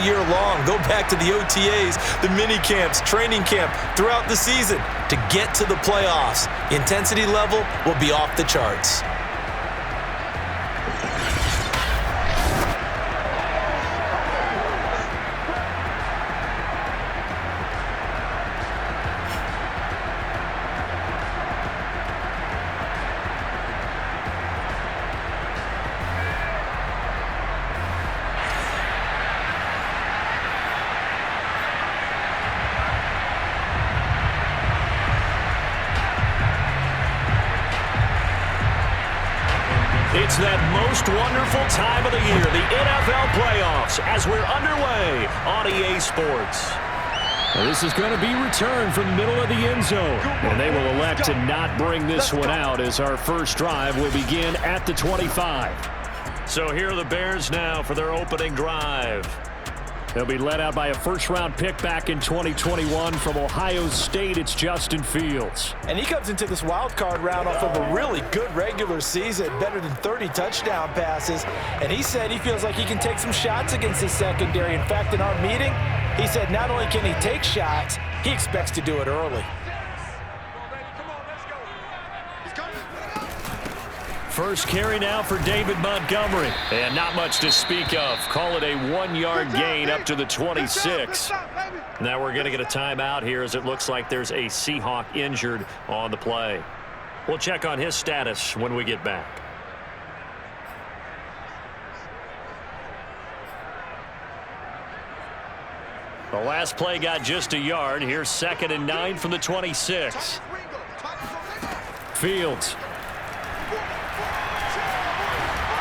year long. Go back to the OTAs, the mini camps, training camp, throughout the season to get to the playoffs. The intensity level will be off the charts. It's that most wonderful time of the year, the NFL playoffs, as we're underway on EA Sports. Well, this is going to be returned from the middle of the end zone. And they will elect to not bring this one out as our first drive will begin at the 25. So here are the Bears now for their opening drive. They'll be led out by a first-round pick back in 2021 from Ohio State. It's Justin Fields. And he comes into this wild card round off of a really good regular season, better than 30 touchdown passes. And he said he feels like he can take some shots against the secondary. In fact, in our meeting, he said not only can he take shots, he expects to do it early. First carry now for David Montgomery. And not much to speak of. Call it a 1-yard gain up to the 26. Now we're going to get a timeout here as it looks like there's a Seahawk injured on the play. We'll check on his status when we get back. The last play got just a yard. Here's 2nd and 9 from the 26. Fields.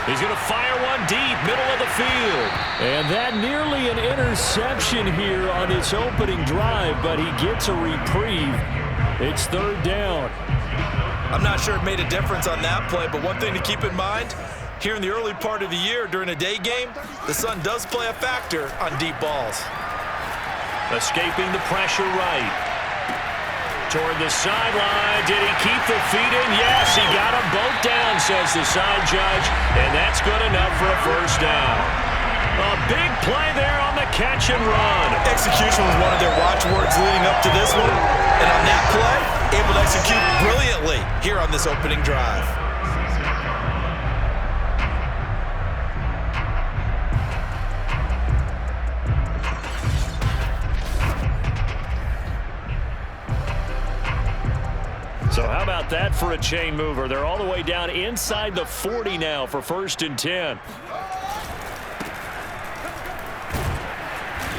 He's going to fire one deep, middle of the field. And that nearly an interception here on its opening drive, but he gets a reprieve. It's 3rd down. I'm not sure it made a difference on that play, but one thing to keep in mind, here in the early part of the year during a day game, the sun does play a factor on deep balls. Escaping the pressure right. Toward the sideline. Did he keep the feet in? Yes, he got them both down, says the side judge. And that's good enough for a first down. A big play there on the catch and run. Execution was one of their watchwords leading up to this one. And on that play, able to execute brilliantly here on this opening drive. So how about that for a chain mover? They're all the way down inside the 40 now for 1st and 10.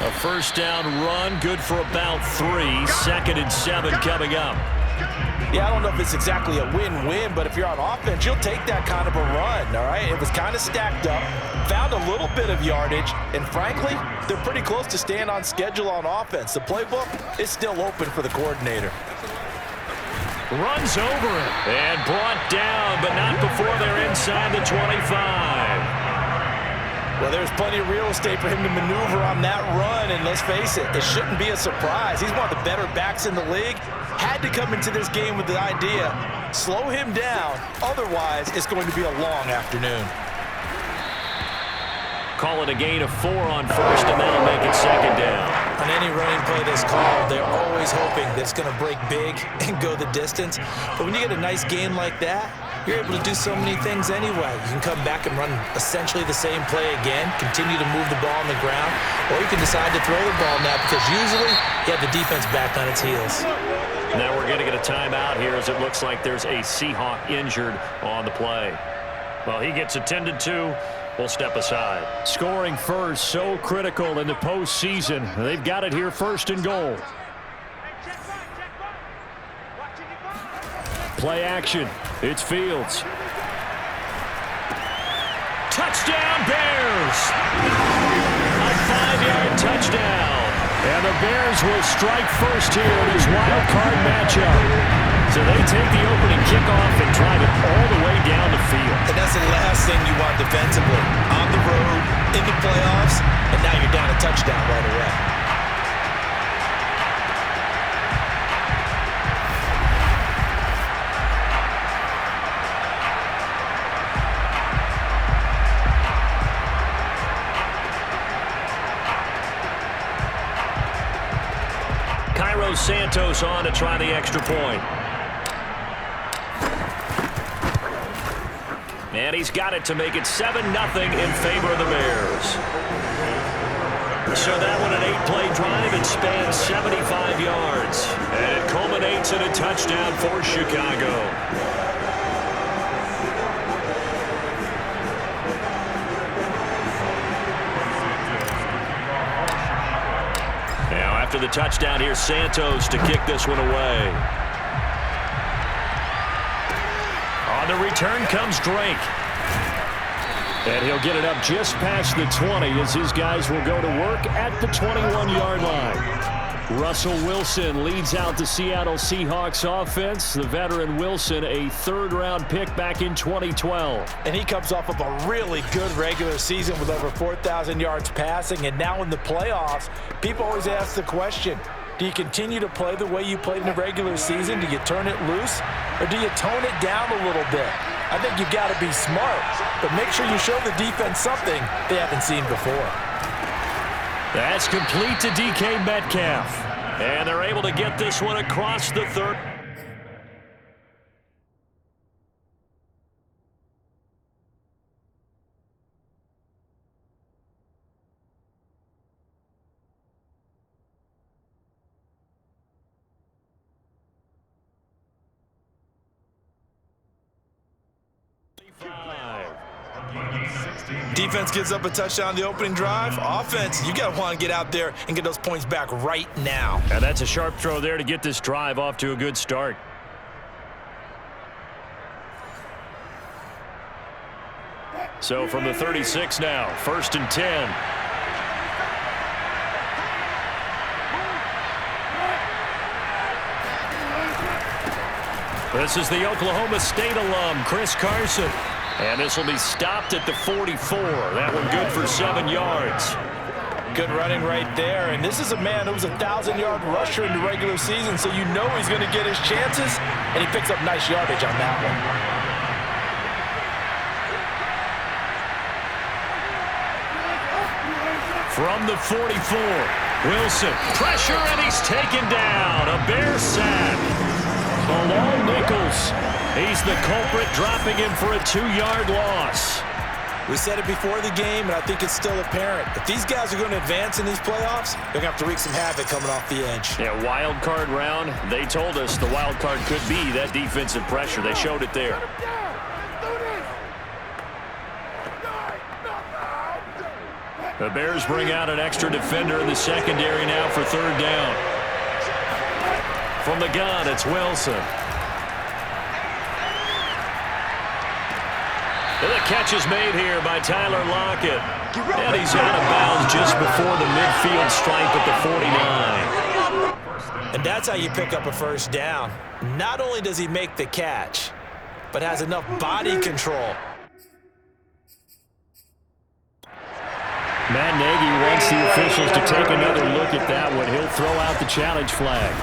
A first down run, good for about 3. 2nd and 7 coming up. Yeah, I don't know if it's exactly a win-win, but if you're on offense, you'll take that kind of a run, all right? It was kind of stacked up, found a little bit of yardage, and frankly, they're pretty close to staying on schedule on offense. The playbook is still open for the coordinator. Runs over it and brought down, but not before they're inside the 25. Well, there's plenty of real estate for him to maneuver on that run, and let's face it, it shouldn't be a surprise. He's one of the better backs in the league. Had to come into this game with the idea, slow him down, otherwise it's going to be a long afternoon. Call it a gain of 4 on 1st, and that'll make it 2nd down. On any running play that's called, they're always hoping that it's going to break big and go the distance. But when you get a nice gain like that, you're able to do so many things anyway. You can come back and run essentially the same play again, continue to move the ball on the ground, or you can decide to throw the ball now because usually you have the defense back on its heels. Now we're going to get a timeout here as it looks like there's a Seahawk injured on the play. Well, he gets attended to. We'll step aside. Scoring first, so critical in the postseason. They've got it here 1st and goal. Play action. It's Fields. Touchdown, Bears! A 5-yard touchdown. And the Bears will strike first here in this wild card matchup. So they take the opening kickoff and drive it all the way down the field. And that's the last thing you want defensively. On the road, in the playoffs, and now you're down a touchdown right away. Cairo Santos on to try the extra point. And he's got it to make it 7-0 in favor of the Bears. So that one, an 8-play drive. It spans 75 yards. And it culminates in a touchdown for Chicago. Now after the touchdown, here's Santos to kick this one away. On the return comes Drake. And he'll get it up just past the 20 as his guys will go to work at the 21-yard line. Russell Wilson leads out the Seattle Seahawks offense. The veteran Wilson, a third-round pick back in 2012. And he comes off of a really good regular season with over 4,000 yards passing. And now in the playoffs, people always ask the question, do you continue to play the way you played in the regular season? Do you turn it loose? Or do you tone it down a little bit? I think you've got to be smart, but make sure you show the defense something they haven't seen before. That's complete to DK Metcalf. And they're able to get this one across the 30. Defense gives up a touchdown on the opening drive. Offense, you got to want to get out there and get those points back right now. And that's a sharp throw there to get this drive off to a good start. So from the 36 now, 1st and 10. This is the Oklahoma State alum, Chris Carson. And this will be stopped at the 44. That one good for 7 yards. Good running right there. And this is a man who was a 1,000-yard rusher in the regular season, so you know he's going to get his chances. And he picks up nice yardage on that one. From the 44, Wilson. Pressure, and he's taken down. A Bear sack. Bilal Nichols. He's the culprit, dropping him for a 2-yard loss. We said it before the game, and I think it's still apparent. If these guys are going to advance in these playoffs, they're going to have to wreak some havoc coming off the edge. Yeah, wild card round. They told us the wild card could be that defensive pressure. They showed it there. The Bears bring out an extra defender in the secondary now for 3rd down. From the gun, it's Wilson. And the catch is made here by Tyler Lockett. And he's out of bounds just before the midfield stripe at the 49. And that's how you pick up a 1st down. Not only does he make the catch, but has enough body control. Matt Nagy wants the officials to take another look at that one. He'll throw out the challenge flag.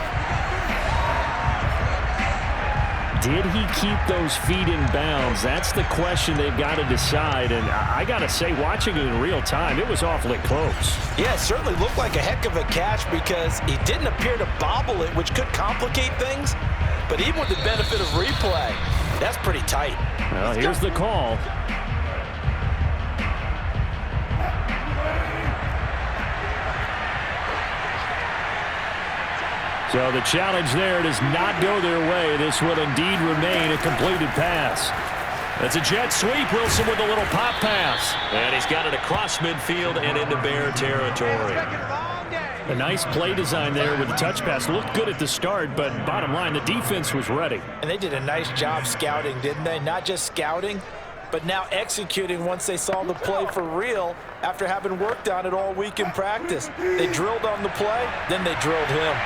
Did he keep those feet in bounds? That's the question they've got to decide. And I got to say, watching it in real time, it was awfully close. Yeah, it certainly looked like a heck of a catch because he didn't appear to bobble it, which could complicate things. But even with the benefit of replay, that's pretty tight. Well, here's the call. So the challenge there does not go their way. This will indeed remain a completed pass. That's a jet sweep. Wilson with a little pop pass. And he's got it across midfield and into Bear territory. A nice play design there with the touch pass. Looked good at the start, but bottom line, the defense was ready. And they did a nice job scouting, didn't they? Not just scouting, but now executing once they saw the play for real after having worked on it all week in practice. They drilled on the play, then they drilled him.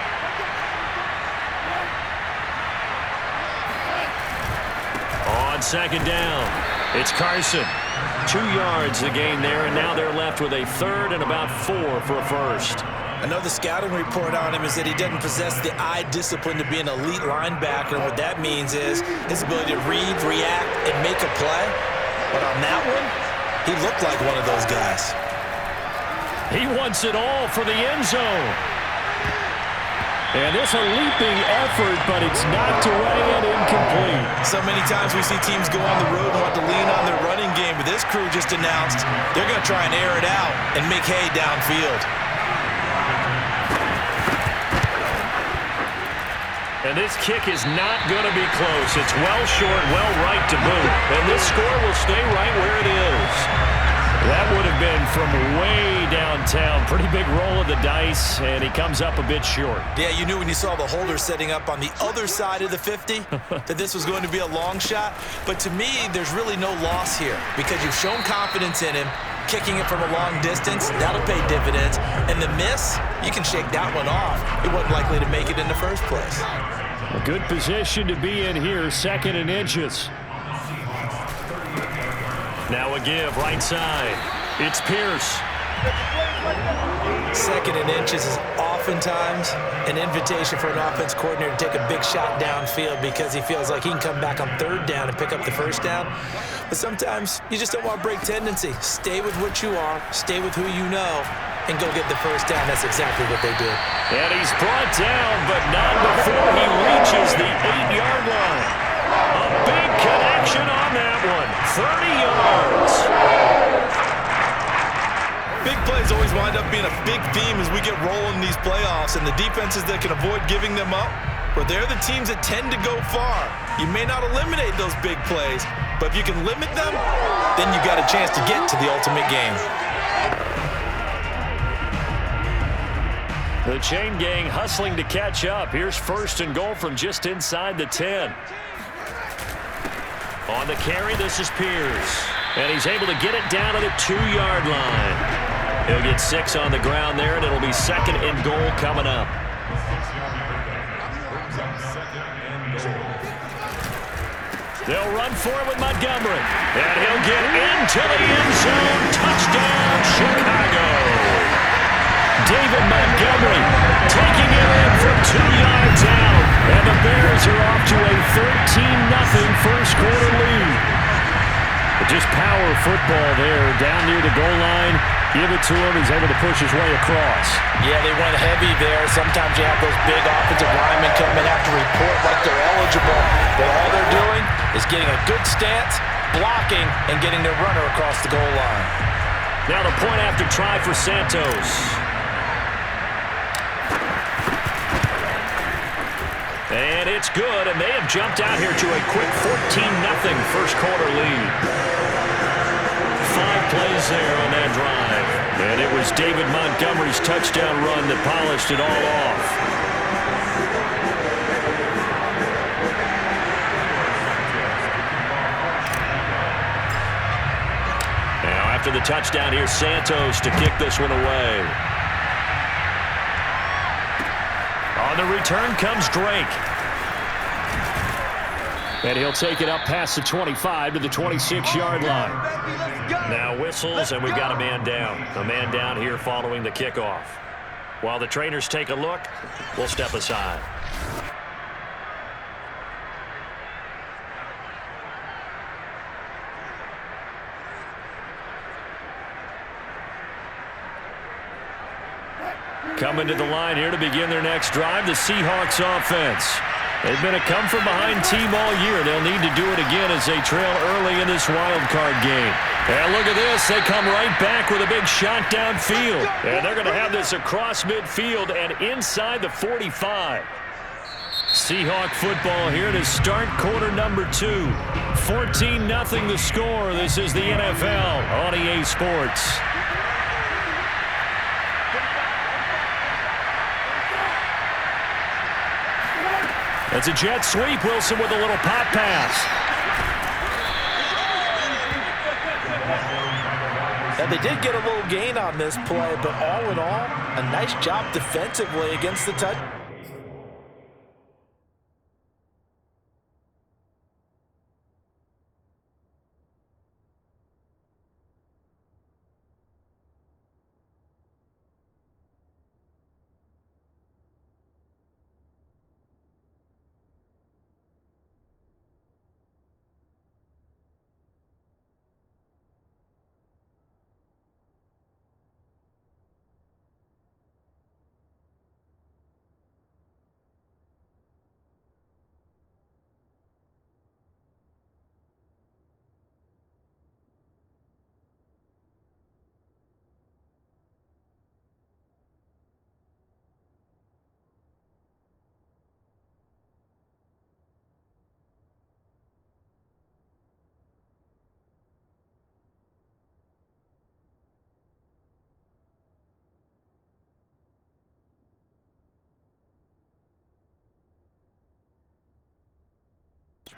On 2nd down, it's Carson. 2 yards the gain there, and now they're left with a 3rd and about 4 for a 1st. Another scouting report on him is that he doesn't possess the eye discipline to be an elite linebacker. And what that means is his ability to read, react, and make a play. But on that one, he looked like one of those guys. He wants it all for the end zone. And this a leaping effort, but it's knocked away and incomplete. So many times we see teams go on the road and want to lean on their running game, but this crew just announced they're going to try and air it out and make hay downfield. And this kick is not going to be close. It's well short, well right to boot. And this score will stay right where it is. That would have been from way downtown. Pretty big roll of the dice, and he comes up a bit short. Yeah, you knew when you saw the holder setting up on the other side of the 50 that this was going to be a long shot. But to me, there's really no loss here because you've shown confidence in him. Kicking it from a long distance, that'll pay dividends. And the miss, you can shake that one off. He wasn't likely to make it in the first place. A good position to be in here, 2nd and inches. Now a give, right side. It's Pierce. 2nd and inches is oftentimes an invitation for an offense coordinator to take a big shot downfield because he feels like he can come back on 3rd down and pick up the 1st down. But sometimes you just don't want to break tendency. Stay with what you are, stay with who you know, and go get the 1st down. That's exactly what they did. And he's brought down, but not before he reaches the 8-yard line. A big connection on that one. 30 yards. Big plays always wind up being a big theme as we get rolling in these playoffs, and the defenses that can avoid giving them up, well, they're the teams that tend to go far. You may not eliminate those big plays, but if you can limit them, then you got a chance to get to the ultimate game. The chain gang hustling to catch up. Here's 1st and goal from just inside the 10. On the carry, this is Pierce. And he's able to get it down to the 2-yard line. He'll get 6 on the ground there, and it'll be 2nd and goal coming up. They'll run for it with Montgomery. And he'll get into the end zone. Touchdown, Chicago. David Montgomery taking it in from 2 yards out. And the Bears are off to a 13-0 first quarter lead. But just power football there down near the goal line. Give it to him. He's able to push his way across. Yeah, they went heavy there. Sometimes you have those big offensive linemen come and have to report like they're eligible. But all they're doing is getting a good stance, blocking, and getting their runner across the goal line. Now the point after try for Santos. And it's good, and they have jumped out here to a quick 14-0 first quarter lead. 5 plays there on that drive. And it was David Montgomery's touchdown run that polished it all off. Now after the touchdown, here's Santos to kick this one away. On the return comes Drake. And he'll take it up past the 25 to the 26-yard line. Now whistles, and we've got a man down. A man down here following the kickoff. While the trainers take a look, we'll step aside. Coming to the line here to begin their next drive, the Seahawks offense. They've been a come-from-behind team all year. They'll need to do it again as they trail early in this wild card game. And look at this. They come right back with a big shot downfield. And they're going to have this across midfield and inside the 45. Seahawk football here to start quarter number 2. 14-0 the score. This is the NFL on EA Sports. That's a jet sweep. Wilson with a little pop pass. Now, they did get a little gain on this play, but all in all, a nice job defensively against the touch.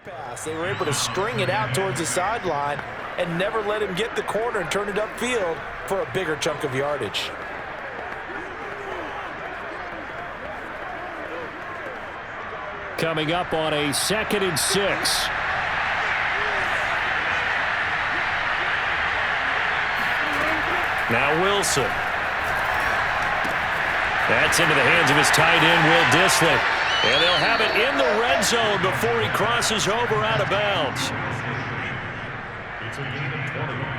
Pass. They were able to string it out towards the sideline and never let him get the corner and turn it upfield for a bigger chunk of yardage. Coming up on a 2nd and 6. Now Wilson. That's into the hands of his tight end, Will Dissly. And they'll have it in the red zone before he crosses over out of bounds.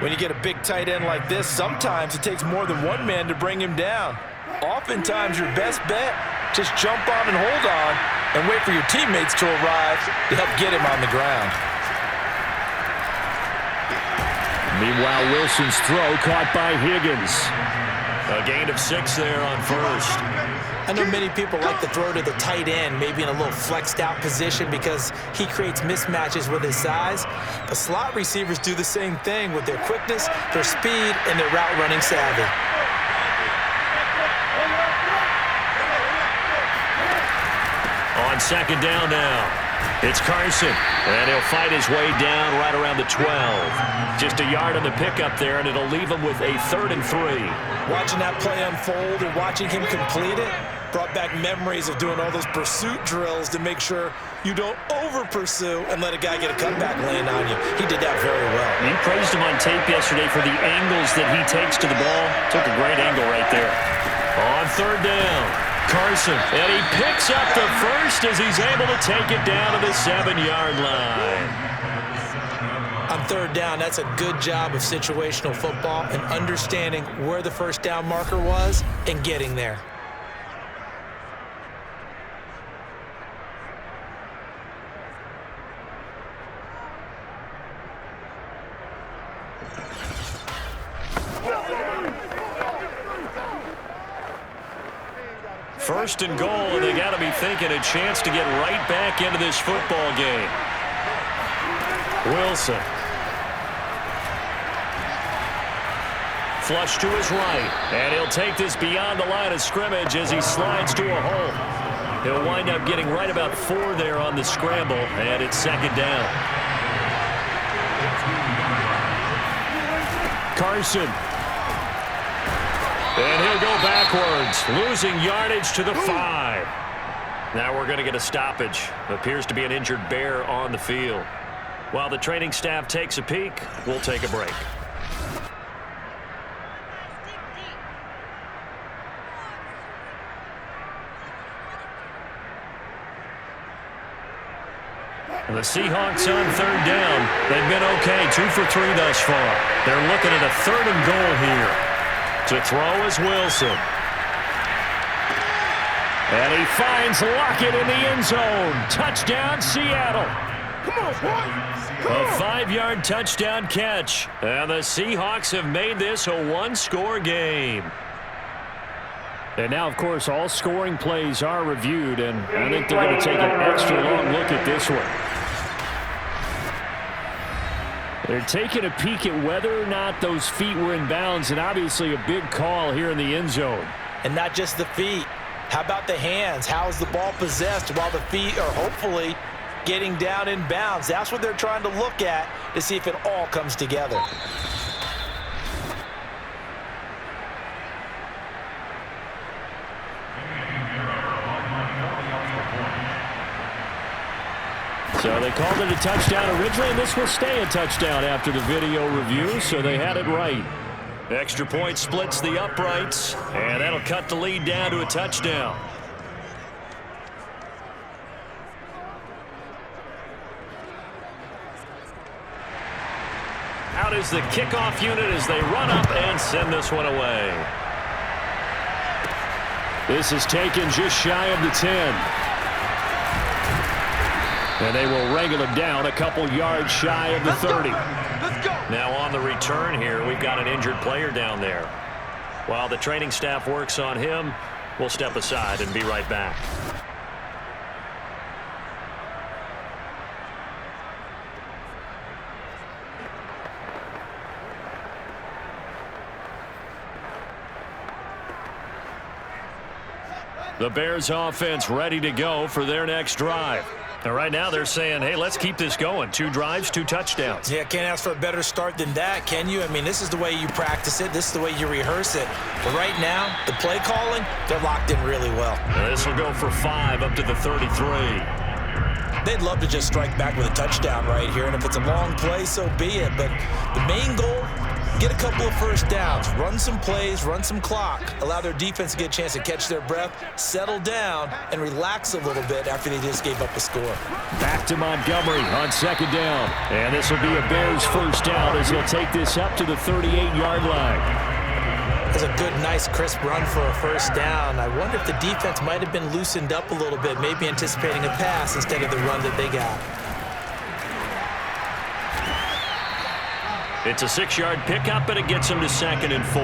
When you get a big tight end like this, sometimes it takes more than one man to bring him down. Oftentimes, your best bet, just jump on and hold on and wait for your teammates to arrive to help get him on the ground. Meanwhile, Wilson's throw caught by Higgins. A gain of 6 there on first. I know many people like to throw to the tight end, maybe in a little flexed out position because he creates mismatches with his size. But slot receivers do the same thing with their quickness, their speed, and their route running savvy. On 2nd down now. It's Carson, and he'll fight his way down right around the 12. Just a yard on the pickup there, and it'll leave him with a 3rd and 3. Watching that play unfold and watching him complete it brought back memories of doing all those pursuit drills to make sure you don't over-pursue and let a guy get a cutback laying on you. He did that very well. You praised him on tape yesterday for the angles that he takes to the ball. Took a great angle right there. On 3rd down. Carson, and he picks up the first as he's able to take it down to the 7-yard line. On 3rd down, that's a good job of situational football and understanding where the first down marker was and getting there. First and goal, and they got to be thinking a chance to get right back into this football game. Wilson. Flush to his right, and he'll take this beyond the line of scrimmage as he slides to a hole. He'll wind up getting right about 4 there on the scramble, and it's 2nd down. Carson. And he'll go backwards, losing yardage to the 5. Now we're going to get a stoppage. Appears to be an injured bear on the field. While the training staff takes a peek, we'll take a break. And the Seahawks on 3rd down. They've been okay, 2 for 3 thus far. They're looking at a 3rd and goal here. To throw is Wilson. And he finds Lockett in the end zone. Touchdown, Seattle. Come on, boy. A 5-yard touchdown catch. And the Seahawks have made this a 1-score game. And now, of course, all scoring plays are reviewed, and I think they're going to take an extra long look at this one. They're taking a peek at whether or not those feet were in bounds, and obviously a big call here in the end zone. And not just the feet. How about the hands? How is the ball possessed while the feet are hopefully getting down in bounds? That's what they're trying to look at to see if it all comes together. So they called it a touchdown originally, and this will stay a touchdown after the video review, so they had it right. Extra point splits the uprights, and that'll cut the lead down to a touchdown. Out is the kickoff unit as they run up and send this one away. This is taken just shy of the 10. And they will wrangle him down a couple yards shy of the 30. Let's go. Now on the return here, we've got an injured player down there. While the training staff works on him, we'll step aside and be right back. The Bears offense ready to go for their next drive. And right now they're saying, hey, let's keep this going. 2 drives, 2 touchdowns. Yeah, can't ask for a better start than that, can you? I mean, this is the way you practice it. This is the way you rehearse it. But right now, the play calling, they're locked in really well. And this will go for 5 up to the 33. They'd love to just strike back with a touchdown right here, and if it's a long play, so be it. But the main goal, get a couple of first downs, run some plays, run some clock, allow their defense to get a chance to catch their breath, settle down, and relax a little bit after they just gave up a score. Back to Montgomery on second down. And this will be a Bears first down as he'll take this up to the 38-yard line. It's a good, nice, crisp run for a first down. I wonder if the defense might have been loosened up a little bit, maybe anticipating a pass instead of the run that they got. It's a 6-yard pickup, and it gets him to 2nd and 4.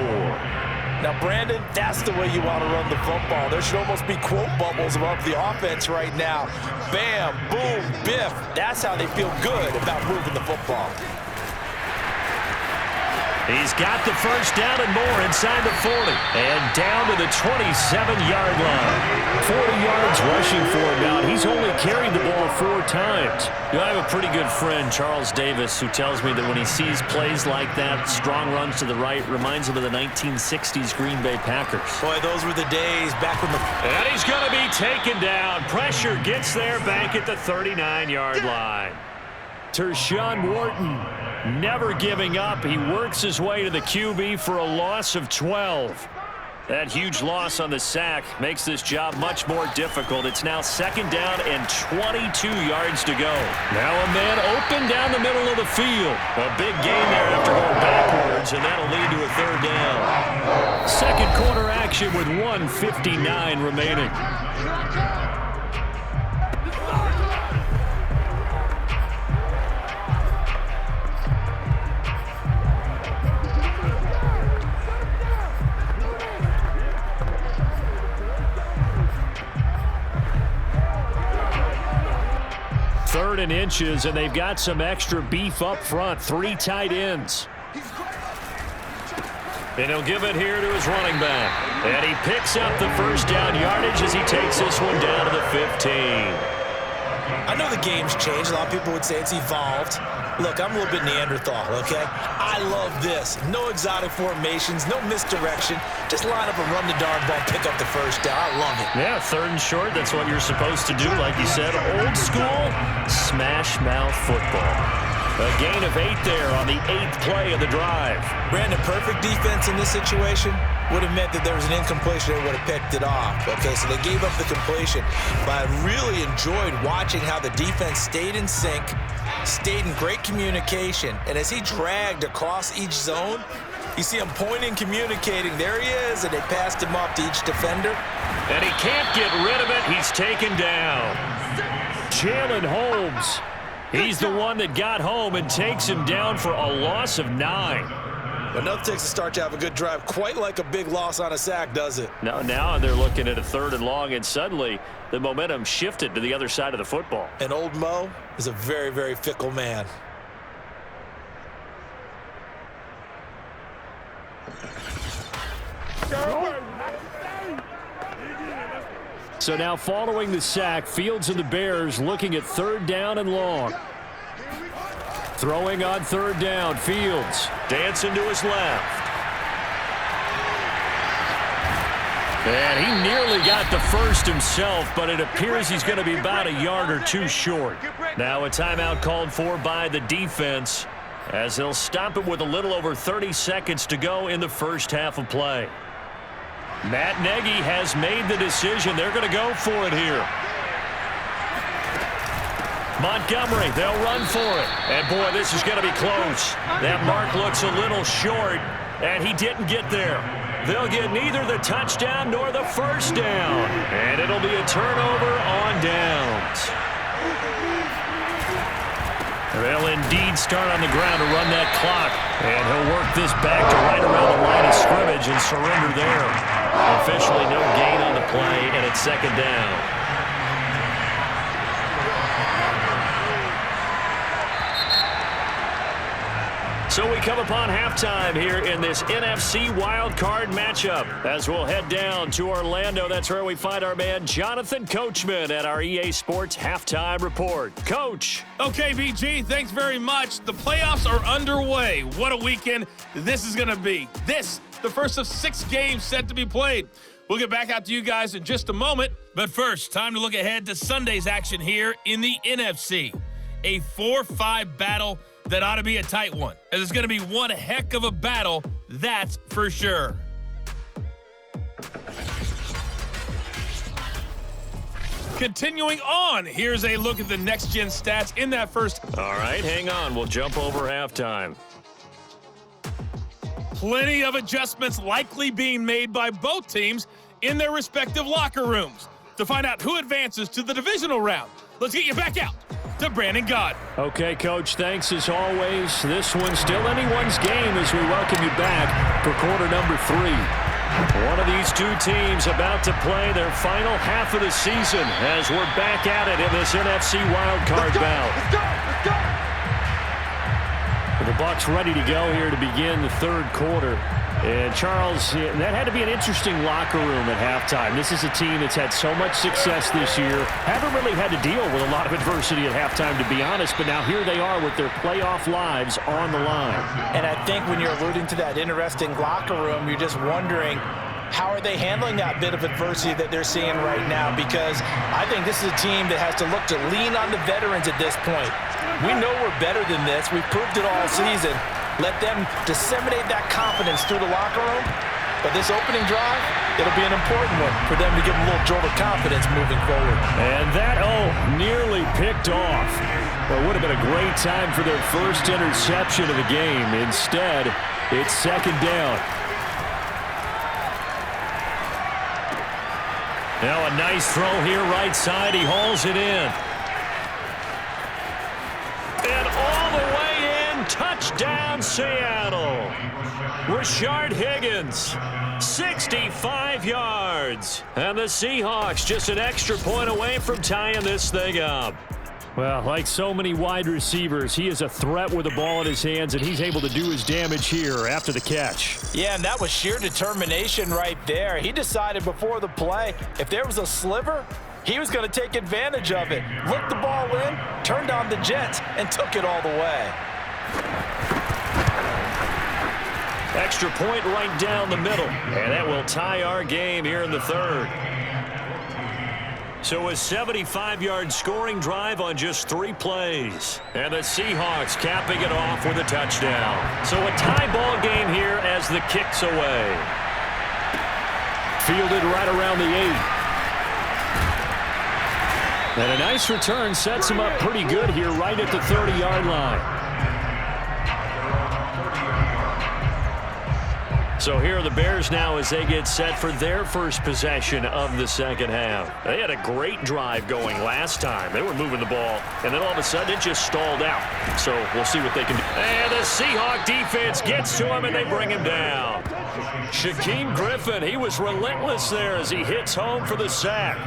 Now, Brandon, that's the way you want to run the football. There should almost be quote bubbles above the offense right now. Bam, boom, biff. That's how they feel good about moving the football. He's got the first down and more inside the 40. And down to the 27-yard line. 40 yards rushing for him now. He's only carried the ball 4 times. You know, I have a pretty good friend, Charles Davis, who tells me that when he sees plays like that, strong runs to the right, reminds him of the 1960s Green Bay Packers. Boy, those were the days back when the... And he's going to be taken down. Pressure gets there back at the 39-yard line. Tershawn Wharton never giving up. He works his way to the QB for a loss of 12. That huge loss on the sack makes this job much more difficult. It's now 2nd down and 22 yards to go. Now a man open down the middle of the field. A big gain there after going backwards, and that'll lead to a 3rd down. Second quarter action with 1:59 remaining. Third and inches, and they've got some extra beef up front. 3 tight ends. And he'll give it here to his running back. And he picks up the first down yardage as he takes this one down to the 15. I know the game's changed. A lot of people would say it's evolved. Look, I'm a little bit Neanderthal, okay? I love this. No exotic formations, no misdirection. Just line up and run the darn ball, pick up the first down. I love it. Yeah, 3rd and short. That's what you're supposed to do. Like you said, old school smash mouth football. A gain of 8 there on the 8th play of the drive. Brandon, perfect defense in this situation would have meant that there was an incompletion. They would have picked it off. Okay, so they gave up the completion. But I really enjoyed watching how the defense stayed in sync, stayed in great communication. And as he dragged across each zone, you see him pointing, communicating. There he is, and they passed him off to each defender. And he can't get rid of it. He's taken down. Jalen Holmes. He's the one that got home and takes him down for a loss of 9. Enough takes a start to have a good drive. Quite like a big loss on a sack, does it? Now they're looking at a 3rd and long, and suddenly the momentum shifted to the other side of the football. And old Mo is a very, very fickle man. So now following the sack, Fields and the Bears looking at 3rd down and long. Throwing on 3rd down, Fields. Dancing to his left. And he nearly got the first himself, but it appears he's going to be about a yard or 2 short. Now a timeout called for by the defense as they'll stop it with a little over 30 seconds to go in the first half of play. Matt Nagy has made the decision. They're going to go for it here. Montgomery, they'll run for it. And, boy, this is going to be close. That mark looks a little short, and he didn't get there. They'll get neither the touchdown nor the first down. And it'll be a turnover on downs. They'll indeed start on the ground to run that clock. And he'll work this back to right around the line of scrimmage and surrender there. Officially no gain on the play, and it's 2nd down. So we come upon halftime here in this NFC wildcard matchup as we'll head down to Orlando. That's where we find our man Jonathan Coachman at our EA Sports Halftime Report. Coach. Okay, BG, thanks very much. The playoffs are underway. What a weekend this is going to be. The first of 6 games set to be played. We'll get back out to you guys in just a moment. But first, time to look ahead to Sunday's action here in the NFC. A 4-5 battle that ought to be a tight one, as it's going to be one heck of a battle, that's for sure. Continuing on, here's a look at the next-gen stats in that first. All right, hang on. We'll jump over halftime. Plenty of adjustments likely being made by both teams in their respective locker rooms. To find out who advances to the divisional round, let's get you back out to Brandon Gott. Okay, Coach, thanks as always. This one's still anyone's game as we welcome you back for quarter number 3. One of these two teams about to play their final half of the season as we're back at it in this NFC wildcard bout. Let's go! The Bucs ready to go here to begin the third quarter. And Charles, that had to be an interesting locker room at halftime. This is a team that's had so much success this year. Haven't really had to deal with a lot of adversity at halftime, to be honest. But now here they are with their playoff lives on the line. And I think when you're alluding to that interesting locker room, you're just wondering, how are they handling that bit of adversity that they're seeing right now? Because I think this is a team that has to look to lean on the veterans at this point. We know we're better than this. We've proved it all season. Let them disseminate that confidence through the locker room. But this opening drive, it'll be an important one for them to give them a little jolt of confidence moving forward. And that, nearly picked off. Well, it would have been a great time for their first interception of the game. Instead, it's second down. Now a nice throw here right side. He hauls it in. And all the way in. Touchdown, Seattle. Rashard Higgins, 65 yards. And the Seahawks just an extra point away from tying this thing up. Well, like so many wide receivers, he is a threat with the ball in his hands, and he's able to do his damage here after the catch. Yeah, and that was sheer determination right there. He decided before the play, if there was a sliver, he was going to take advantage of it. Looked the ball in, turned on the Jets, and took it all the way. Extra point right down the middle. And that will tie our game here in the third. So a 75-yard scoring drive on just 3 plays. And the Seahawks capping it off with a touchdown. So a tie ball game here as the kick's away. Fielded right around the 8. And a nice return sets him up pretty good here right at the 30-yard line. So here are the Bears now as they get set for their first possession of the second half. They had a great drive going last time. They were moving the ball, and then all of a sudden it just stalled out. So we'll see what they can do. And the Seahawk defense gets to him, and they bring him down. Shaquem Griffin, he was relentless there as he hits home for the sack.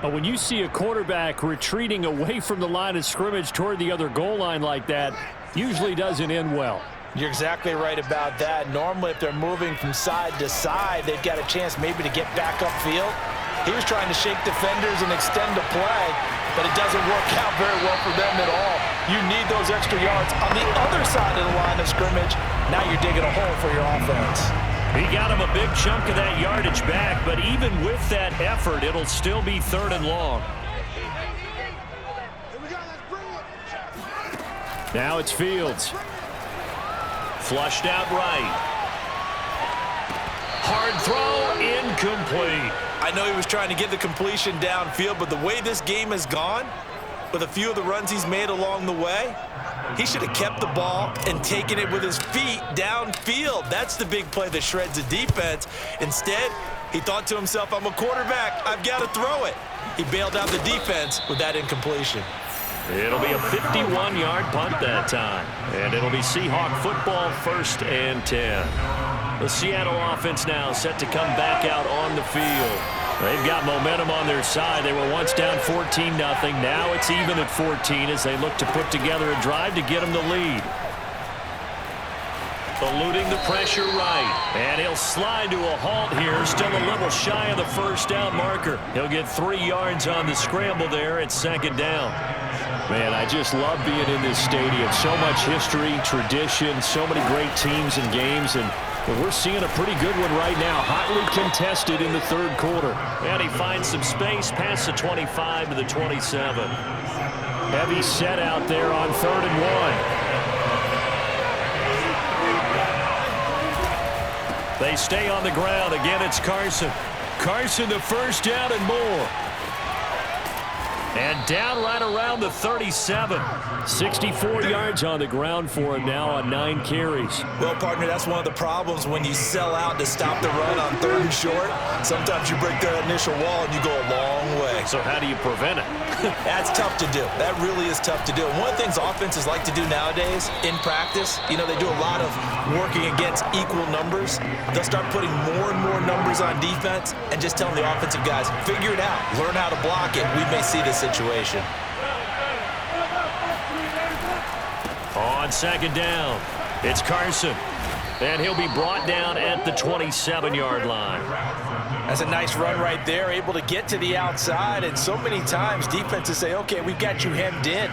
But when you see a quarterback retreating away from the line of scrimmage toward the other goal line like that, usually doesn't end well. You're exactly right about that. Normally, if they're moving from side to side, they've got a chance maybe to get back upfield. He was trying to shake defenders and extend the play, but it doesn't work out very well for them at all. You need those extra yards on the other side of the line of scrimmage. Now you're digging a hole for your offense. He got him a big chunk of that yardage back, but even with that effort, it'll still be 3rd and long. Now it's Fields. Flushed out right. Hard throw, incomplete. I know he was trying to get the completion downfield, but the way this game has gone, with a few of the runs he's made along the way, he should have kept the ball and taken it with his feet downfield. That's the big play that shreds the defense. Instead, he thought to himself, I'm a quarterback, I've got to throw it. He bailed out the defense with that incompletion. It'll be a 51-yard punt that time. And it'll be Seahawk football, 1st and 10. The Seattle offense now set to come back out on the field. They've got momentum on their side. They were once down 14-0. Now it's even at 14 as they look to put together a drive to get them the lead. Eluding the pressure right. And he'll slide to a halt here. Still a little shy of the first down marker. He'll get 3 yards on the scramble there at second down. Man, I just love being in this stadium. So much history, tradition, so many great teams and games, and we're seeing a pretty good one right now. Hotly contested in the third quarter. And he finds some space past the 25 to the 27. Heavy set out there on 3rd and 1. They stay on the ground. Again, it's Carson. Carson, the first down and more. And down right around the 37. 64 yards on the ground for him now on 9 carries. Well, partner, that's one of the problems when you sell out to stop the run on 3rd and short. Sometimes you break that initial wall and you go a long way. So how do you prevent it? That's tough to do. That really is tough to do. And one of the things offenses like to do nowadays in practice, they do a lot of working against equal numbers. They'll start putting more and more numbers on defense and just telling the offensive guys, figure it out. Learn how to block it. We may see this situation. On second down, it's Carson. And he'll be brought down at the 27-yard line. That's a nice run right there, able to get to the outside. And so many times defenses say, okay, we've got you hemmed in.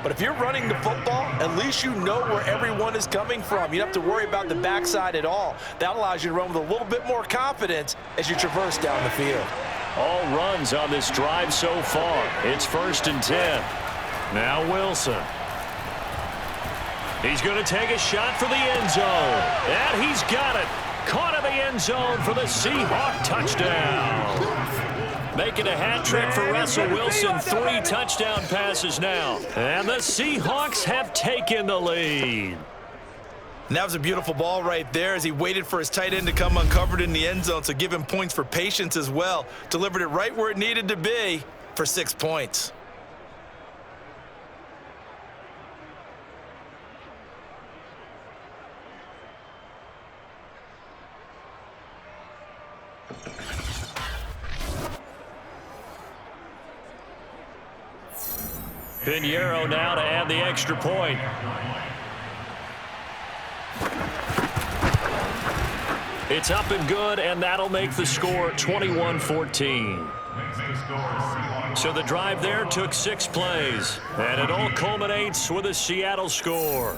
But if you're running the football, at least you know where everyone is coming from. You don't have to worry about the backside at all. That allows you to run with a little bit more confidence as you traverse down the field. All runs on this drive so far. It's 1st and 10. Now Wilson. He's going to take a shot for the end zone. And he's got it. Caught in the end zone for the Seahawk touchdown. Making a hat trick for Russell Wilson. 3 touchdown passes now. And the Seahawks have taken the lead. And that was a beautiful ball right there as he waited for his tight end to come uncovered in the end zone, so give him points for patience as well. Delivered it right where it needed to be for 6 points. Pinheiro now to add the extra point. It's up and good, and that'll make the score 21-14. So the drive there took 6 plays, and it all culminates with a Seattle score.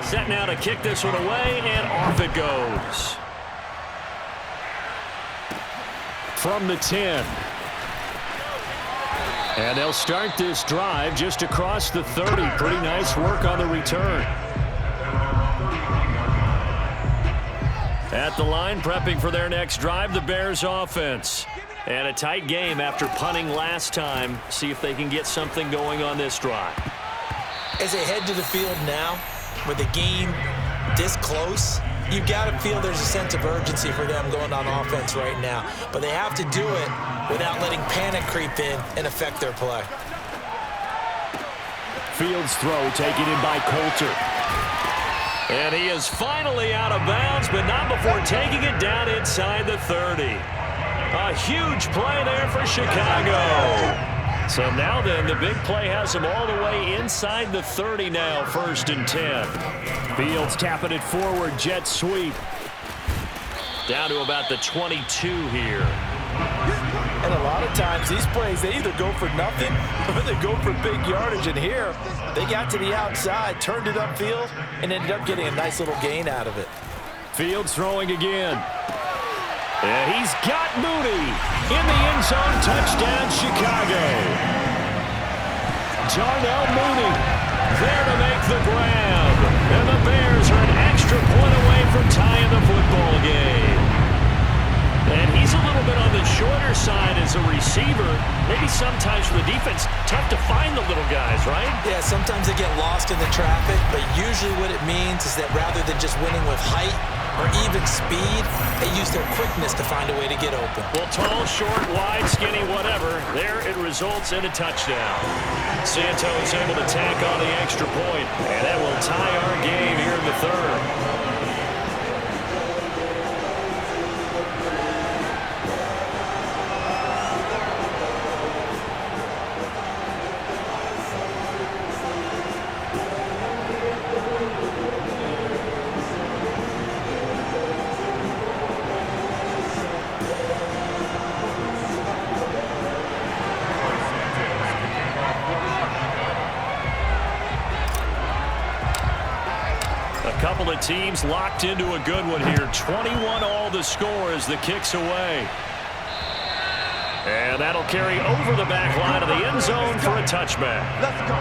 Set now to kick this one away, and off it goes. From the 10. And they'll start this drive just across the 30. Pretty nice work on the return. At the line, prepping for their next drive, the Bears offense. And a tight game after punting last time. See if they can get something going on this drive. As they head to the field now, with the game this close, you've got to feel there's a sense of urgency for them going on offense right now. But they have to do it without letting panic creep in and affect their play. Fields throw taken in by Coulter. And he is finally out of bounds, but not before taking it down inside the 30. A huge play there for Chicago. So now then, the big play has him all the way inside the 30 now, 1st and 10. Fields tapping it forward, jet sweep. Down to about the 22 here. And a lot of times these plays, they either go for nothing or they go for big yardage. And here, they got to the outside, turned it upfield, and ended up getting a nice little gain out of it. Fields throwing again. And he's got Mooney in the end zone. Touchdown, Chicago. Darnell Mooney there to make the grab. And the Bears are an extra point away from tying the football game. And he's a little bit on the shorter side as a receiver. Maybe sometimes for the defense, tough to find the little guys, right? Yeah, sometimes they get lost in the traffic, but usually what it means is that rather than just winning with height or even speed, they use their quickness to find a way to get open. Well, tall, short, wide, skinny, whatever, there it results in a touchdown. Santos able to tack on the extra point, and that will tie our game here in the 3rd. the teams locked into a good one here. 21 all the score as the kick's away. And that'll carry over the back line of the end zone for a touchback. Let's go.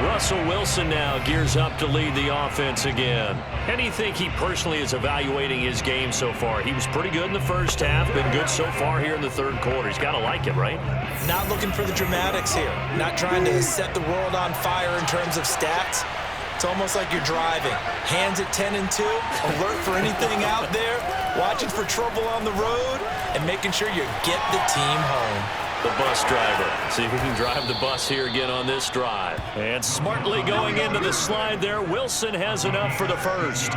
Russell Wilson now gears up to lead the offense again. How do you think he personally is evaluating his game so far? He was pretty good in the first half, been good so far here in the third quarter. He's got to like it, right? Not looking for the dramatics here. Not trying to set the world on fire in terms of stats. It's almost like you're driving. Hands at 10 and 2, alert for anything out there, watching for trouble on the road, and making sure you get the team home. The bus driver. See if he can drive the bus here again on this drive. And smartly going into the slide there. Wilson has enough for the first.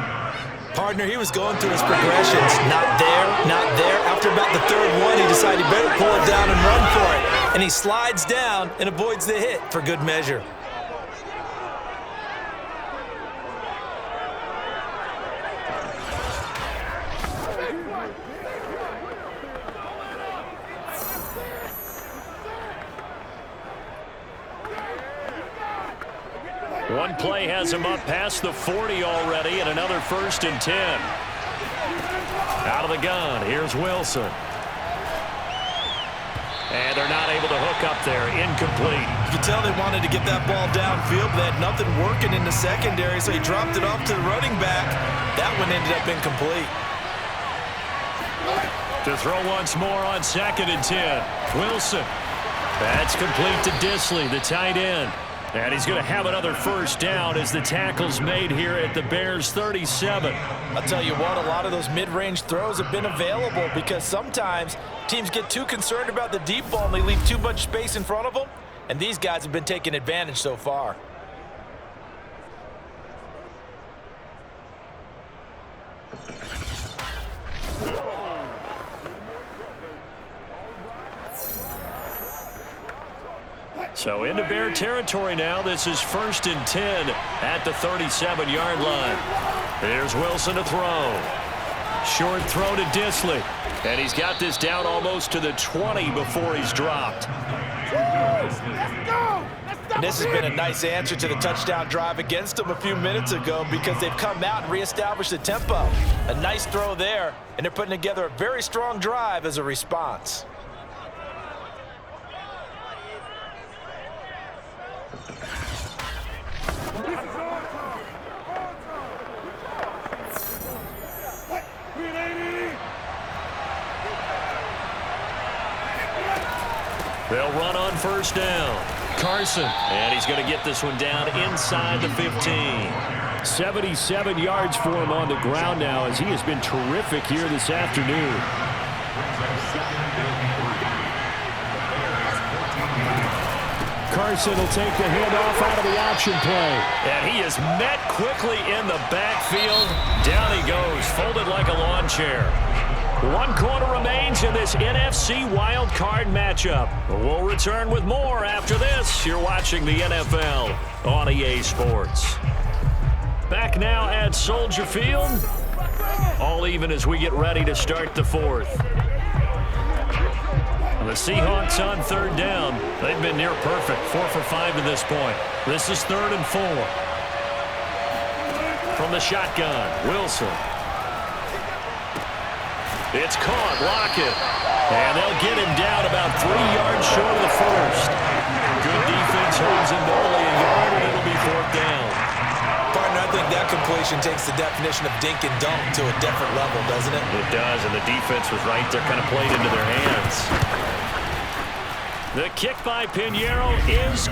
Partner, he was going through his progressions. Not there, not there. After about the third one, he decided he better pull it down and run for it. And he slides down and avoids the hit for good measure. One play has him up past the 40 already, and another 1st and 10. Out of the gun, here's Wilson. And they're not able to hook up there. Incomplete. You can tell they wanted to get that ball downfield, but they had nothing working in the secondary, so he dropped it off to the running back. That one ended up incomplete. To throw once more on 2nd and 10. Wilson. That's complete to Disley, the tight end. And he's going to have another first down as the tackle's made here at the Bears' 37. I'll tell you what, a lot of those mid-range throws have been available because sometimes teams get too concerned about the deep ball and they leave too much space in front of them, and these guys have been taking advantage so far. So into Bear territory now. This is 1st and 10 at the 37-yard line. Here's Wilson to throw. Short throw to Disley. And he's got this down almost to the 20 before he's dropped. And this has been a nice answer to the touchdown drive against them a few minutes ago because they've come out and reestablished the tempo. A nice throw there, and they're putting together a very strong drive as a response. They'll run on 1st down. Carson. And he's going to get this one down inside the 15. 77 yards for him on the ground now as he has been terrific here this afternoon. Carson will take the handoff out of the option play. And he is met quickly in the backfield. Down he goes, folded like a lawn chair. 1 quarter remains in this NFC wild card matchup. We'll return with more after this. You're watching the NFL on EA Sports. Back now at Soldier Field. All even as we get ready to start the 4th. The Seahawks on 3rd down. They've been near perfect. 4 for 5 to this point. This is 3rd and 4. From the shotgun, Wilson. It's caught, Lockett. And they'll get him down about 3 yards short of the first. Good defense holds him to only a yard, and it'll be 4th down. Partner, I think that completion takes the definition of dink and dunk to a different level, doesn't it? It does, and the defense was right there, kind of played into their hands. The kick by Pinheiro is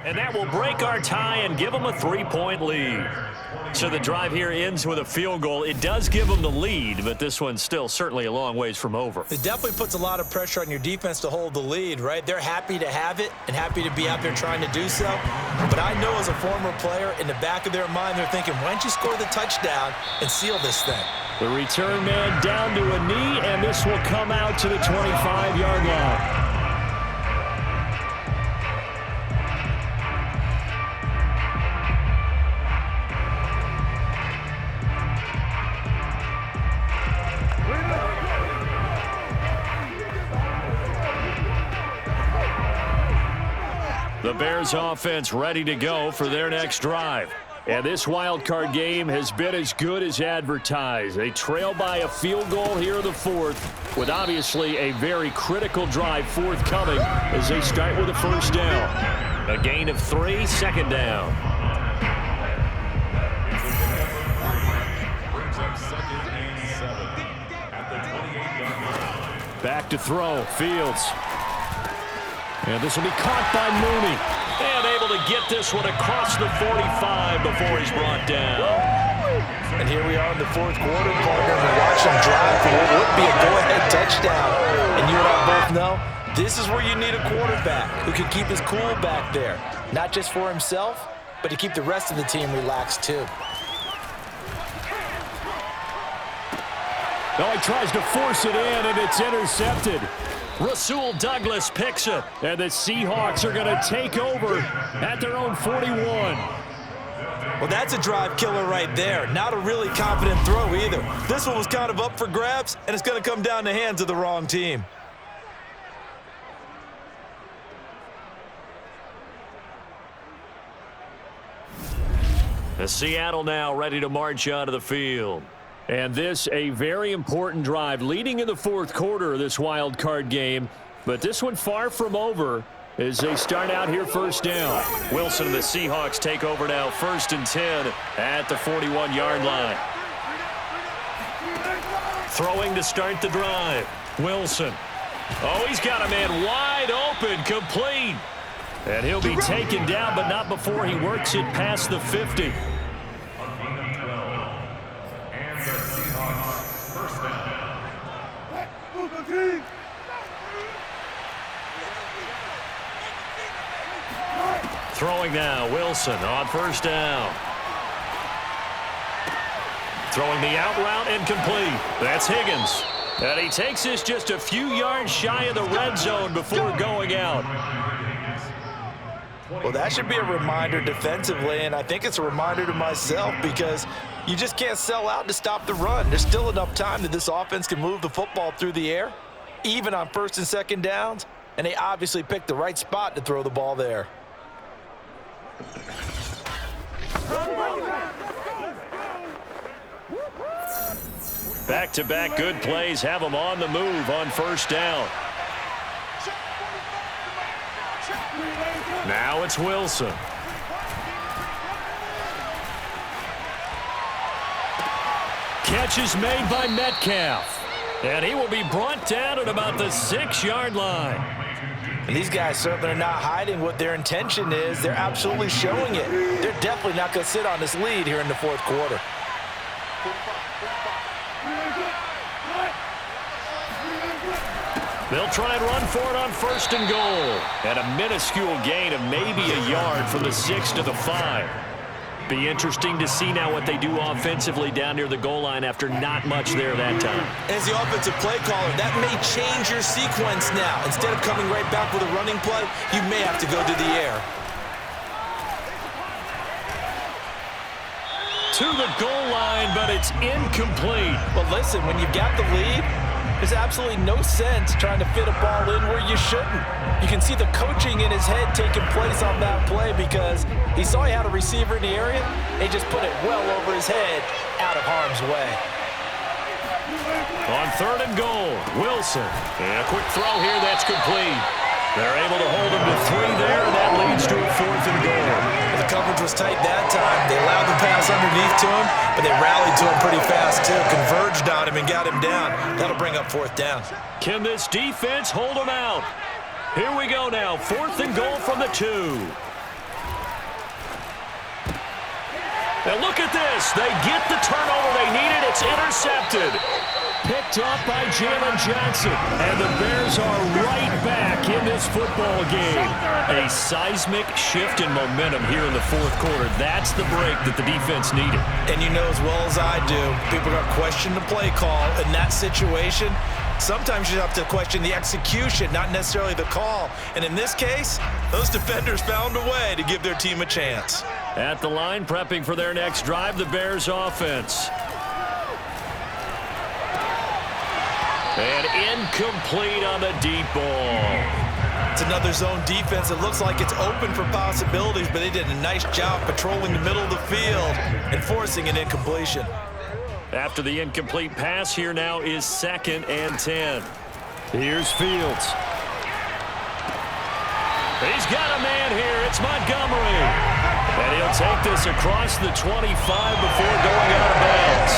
And that will break our tie and give them a 3-point lead. So the drive here ends with a field goal. It does give them the lead, but this one's still certainly a long ways from over. It definitely puts a lot of pressure on your defense to hold the lead, right? They're happy to have it and happy to be out there trying to do so. But I know as a former player, in the back of their mind, they're thinking, why don't you score the touchdown and seal this thing? The return man down to a knee, and this will come out to the 25-yard line. The Bears offense ready to go for their next drive. And this wild card game has been as good as advertised. They trail by a field goal here in the fourth, with obviously a very critical drive forthcoming as they start with a first down. A gain of 3, second down. Back to throw, Fields. And this will be caught by Mooney. And able to get this one across the 45 before he's brought down. And here we are in the fourth quarter, partner. We watch them drive for what would be a go-ahead touchdown. And you and I both know this is where you need a quarterback who can keep his cool back there. Not just for himself, but to keep the rest of the team relaxed too. Oh, he tries to force it in, and it's intercepted. Rasul Douglas picks it. And the Seahawks are going to take over at their own 41. Well, that's a drive killer right there. Not a really confident throw either. This one was kind of up for grabs, and it's going to come down the hands of the wrong team. Seattle now ready to march onto the field. And this a very important drive leading in the fourth quarter of this wild card game. But this one far from over as they start out here first down. Wilson and the Seahawks take over now, 1st and 10 at the 41-yard line. Throwing to start the drive. Wilson. Oh, he's got a man wide open, complete. And he'll be taken down, but not before he works it past the 50. Throwing now, Wilson on first down. Throwing the out route incomplete. That's Higgins. And he takes this just a few yards shy of the red zone before going out. Well, that should be a reminder defensively, and I think it's a reminder to myself because you just can't sell out to stop the run. There's still enough time that this offense can move the football through the air, even on 1st and 2nd downs, and they obviously picked the right spot to throw the ball there. Back-to-back good plays have them on the move on first down. Now it's Wilson. Catch is made by Metcalf. And he will be brought down at about the 6-yard line. And these guys certainly are not hiding what their intention is. They're absolutely showing it. They're definitely not going to sit on this lead here in the fourth quarter. They'll try and run for it on 1st and goal. And a minuscule gain of maybe a yard from the 6 to the 5. Be interesting to see now what they do offensively down near the goal line after not much there that time. As the offensive play caller, that may change your sequence now. Instead of coming right back with a running play, you may have to go to the air. To the goal line, but it's incomplete. But listen, when you've got the lead, there's absolutely no sense trying to fit a ball in where you shouldn't. You can see the coaching in his head taking place on that play because he saw he had a receiver in the area. He just put it well over his head, out of harm's way. On 3rd and goal, Wilson. And a quick throw here that's complete. They're able to hold him to 3 there, and that leads to a 4th and goal. The coverage was tight that time. They allowed the pass underneath to him, but they rallied to him pretty fast too, converged on him and got him down. That'll bring up 4th down. Can this defense hold him out? Here we go now, 4th and goal from the 2. And look at this. They get the turnover they needed. It's intercepted. Picked up by Jalen Johnson. And the Bears are right back in this football game. A seismic shift in momentum here in the fourth quarter. That's the break that the defense needed. And you know as well as I do, people are going to question the play call in that situation. Sometimes you have to question the execution, not necessarily the call. And in this case, those defenders found a way to give their team a chance. At the line, prepping for their next drive, the Bears offense. And incomplete on the deep ball. It's another zone defense. It looks like it's open for possibilities, but they did a nice job patrolling the middle of the field and forcing an incompletion. After the incomplete pass, here now is 2nd and 10. Here's Fields. He's got a man here. It's Montgomery. And he'll take this across the 25 before going out of bounds.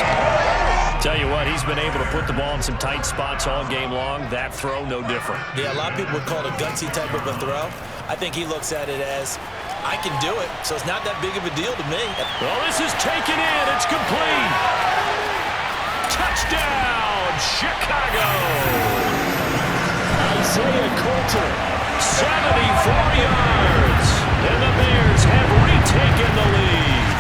Tell you what, he's been able to put the ball in some tight spots all game long. That throw, no different. Yeah, a lot of people would call it a gutsy type of a throw. I think he looks at it as, I can do it, so it's not that big of a deal to me. Well, this is taken in. It's complete. Touchdown, Chicago. Isaiah Coulter. 74 yards. And the Bears have retaken the lead.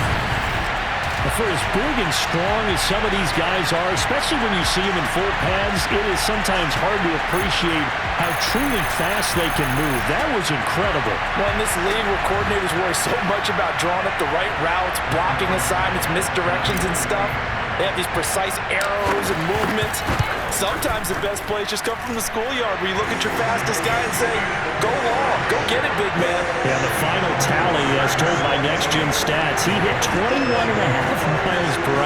For as big and strong as some of these guys are, especially when you see them in full pads, it is sometimes hard to appreciate how truly fast they can move. That was incredible. Well, in this league where coordinators worry so much about drawing up the right routes, blocking assignments, misdirections and stuff, they have these precise arrows and movements. Sometimes the best plays just come from the schoolyard where you look at your fastest guy and say, go long, go get it, big man. Yeah, the final tally, as told by Next Gen Stats, he hit 21.5 miles per